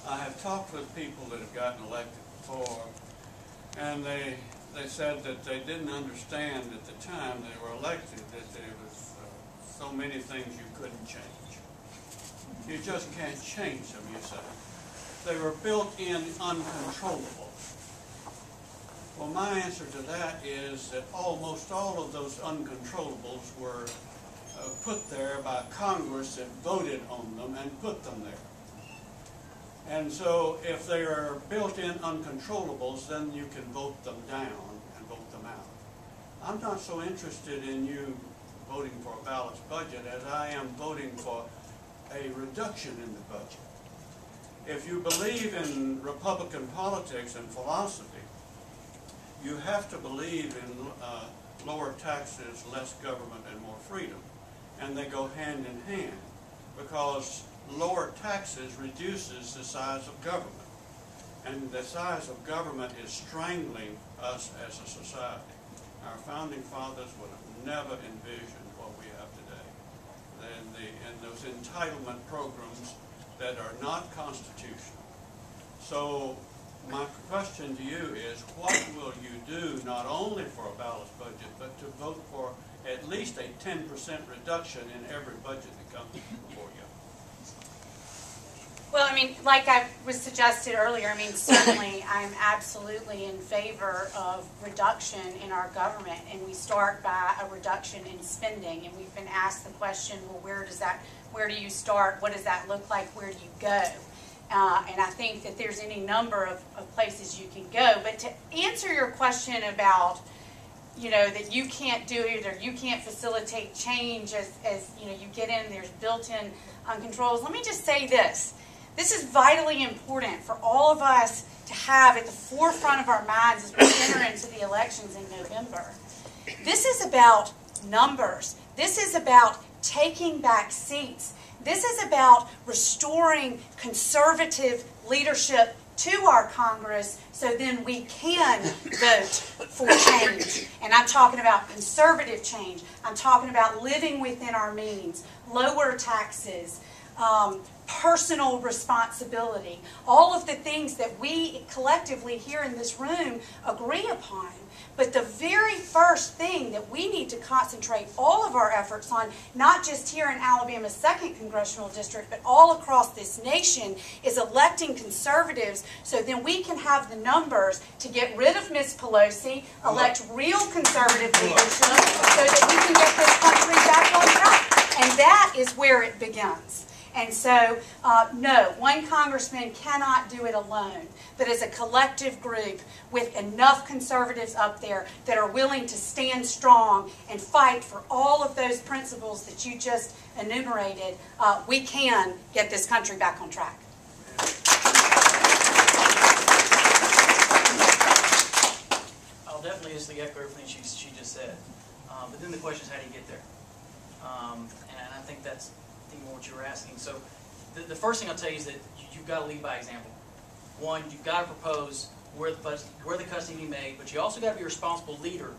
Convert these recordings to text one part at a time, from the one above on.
I have talked with people that have gotten elected before, and they said that they didn't understand at the time they were elected that there was so many things you couldn't change. You just can't change them, you say. They were built in uncontrollable. Well, my answer to that is that almost all of those uncontrollables were put there by Congress that voted on them and put them there. And so if they are built-in uncontrollables, then you can vote them down and vote them out. I'm not so interested in you voting for a balanced budget as I am voting for a reduction in the budget. If you believe in Republican politics and philosophy, you have to believe in lower taxes, less government, and more freedom. And they go hand in hand, because lower taxes reduces the size of government. And the size of government is strangling us as a society. Our founding fathers would have never envisioned what we have today. And those entitlement programs that are not constitutional. So my question to you is, what will you do not only for a balanced budget, but to vote for at least a 10% reduction in every budget that comes before you? Well, I mean, like I was suggested earlier, I mean, certainly I'm absolutely in favor of reduction in our government, and we start by a reduction in spending. And we've been asked the question, well, where do you start? What does that look like? Where do you go? And I think that there's any number of places you can go. But to answer your question about, you know, that you can't do it or you can't facilitate change as you know, you get in, there's built-in controls. Let me just say this. This is vitally important for all of us to have at the forefront of our minds as we enter into the elections in November. This is about numbers. This is about taking back seats. This is about restoring conservative leadership to our Congress so then we can vote for change. And I'm talking about conservative change. I'm talking about living within our means, lower taxes, personal responsibility, all of the things that we collectively here in this room agree upon. But the very first thing that we need to concentrate all of our efforts on, not just here in Alabama's 2nd Congressional District, but all across this nation, is electing conservatives so then we can have the numbers to get rid of Ms. Pelosi, elect real conservative leadership so that we can get this country back on track. And that is where it begins. And so, no, one congressman cannot do it alone. But as a collective group with enough conservatives up there that are willing to stand strong and fight for all of those principles that you just enumerated, we can get this country back on track. I'll definitely just echo everything she just said. But then the question is, how do you get there? And I think that's more what you were asking. So the first thing I'll tell you is that you've got to lead by example. One, you've got to propose where the cuts need to be made, but you also got to be a responsible leader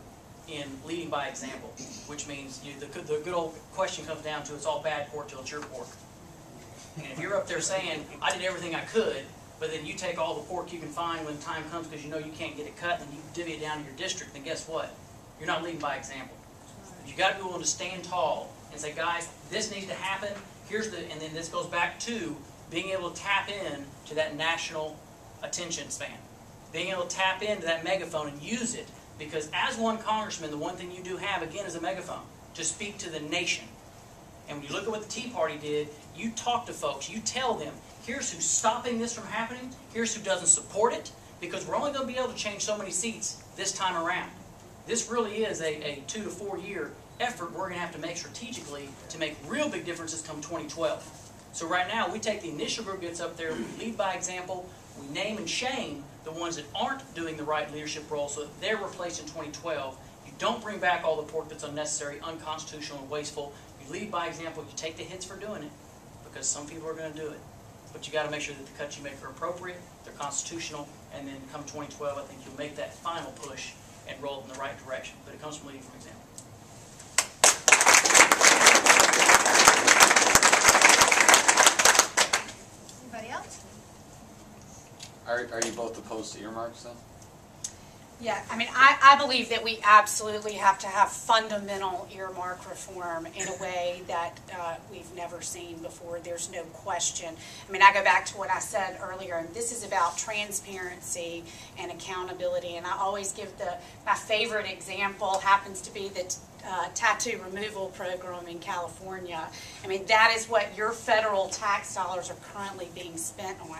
in leading by example, which means the good old question comes down to, it's all bad pork till it's your pork. And if you're up there saying, I did everything I could, but then you take all the pork you can find when time comes because you know you can't get it cut, and you divvy it down to your district, then guess what? You're not leading by example. You've got to be willing to stand tall and say, guys, this needs to happen. And then this goes back to being able to tap in to that national attention span. Being able to tap into that megaphone and use it. Because as one congressman, the one thing you do have, again, is a megaphone to speak to the nation. And when you look at what the Tea Party did, you talk to folks, you tell them, here's who's stopping this from happening, here's who doesn't support it, because we're only going to be able to change so many seats this time around. This really is a 2 to 4 year effort we're going to have to make strategically to make real big differences come 2012. So right now, we take the initial group gets up there, we lead by example, we name and shame the ones that aren't doing the right leadership role so that they're replaced in 2012. You don't bring back all the pork that's unnecessary, unconstitutional, and wasteful. You lead by example, you take the hits for doing it, because some people are going to do it. But you got to make sure that the cuts you make are appropriate, they're constitutional, and then come 2012, I think you'll make that final push and roll in the right direction. But it comes from leading from example. Anybody else? Are you both opposed to earmarks then? Yeah, I mean, I believe that we absolutely have to have fundamental earmark reform in a way that we've never seen before. There's no question. I mean, I go back to what I said earlier, and this is about transparency and accountability. And I always give my favorite example happens to be the tattoo removal program in California. I mean, that is what your federal tax dollars are currently being spent on.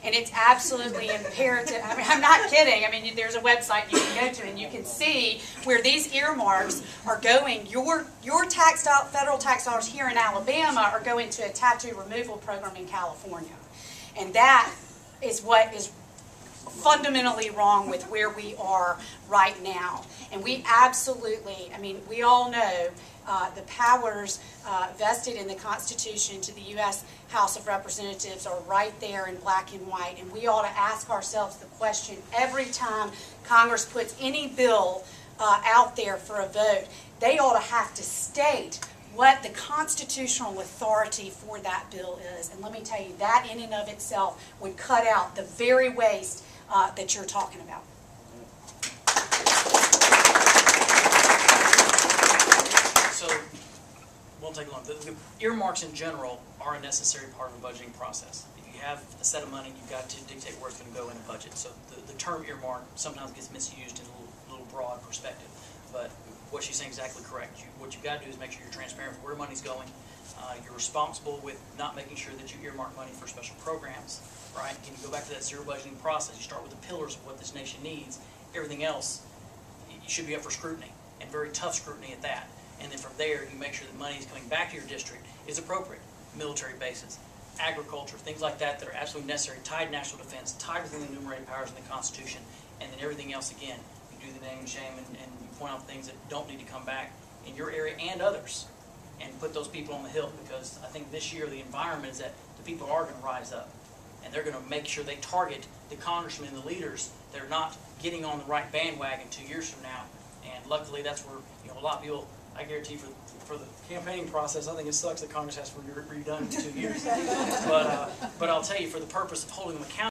And it's absolutely imperative. I mean, I'm not kidding. I mean, there's a website you can go to and you can see where these earmarks are going. Your federal tax dollars here in Alabama are going to a tattoo removal program in California. And that is what is fundamentally wrong with where we are right now. And we absolutely, I mean, we all know the powers vested in the Constitution to the U.S. House of Representatives are right there in black and white. And we ought to ask ourselves the question every time Congress puts any bill out there for a vote, they ought to have to state what the constitutional authority for that bill is. And let me tell you, that in and of itself would cut out the very waste that you're talking about. So, won't take long. The earmarks in general are a necessary part of the budgeting process. If you have a set of money, you've got to dictate where it's going to go in a budget. So the term earmark sometimes gets misused in a little broad perspective. But what she's saying is exactly correct. What you've got to do is make sure you're transparent with where money's going. You're responsible with not making sure that you earmark money for special programs, right? Can you go back to that zero budgeting process? You start with the pillars of what this nation needs. Everything else, you should be up for scrutiny, and very tough scrutiny at that. And then from there, you make sure that money is coming back to your district is appropriate. Military bases, agriculture, things like that that are absolutely necessary, tied to national defense, tied within the enumerated powers in the Constitution, and then everything else, again, you do the name and shame and you point out things that don't need to come back in your area and others, and put those people on the hill, because I think this year the environment is that the people are going to rise up, and they're going to make sure they target the congressmen and the leaders that are not getting on the right bandwagon 2 years from now. And luckily, that's where a lot of people. I guarantee for the campaigning process, I think it sucks that Congress has to be redone in 2 years. But I'll tell you, for the purpose of holding them accountable.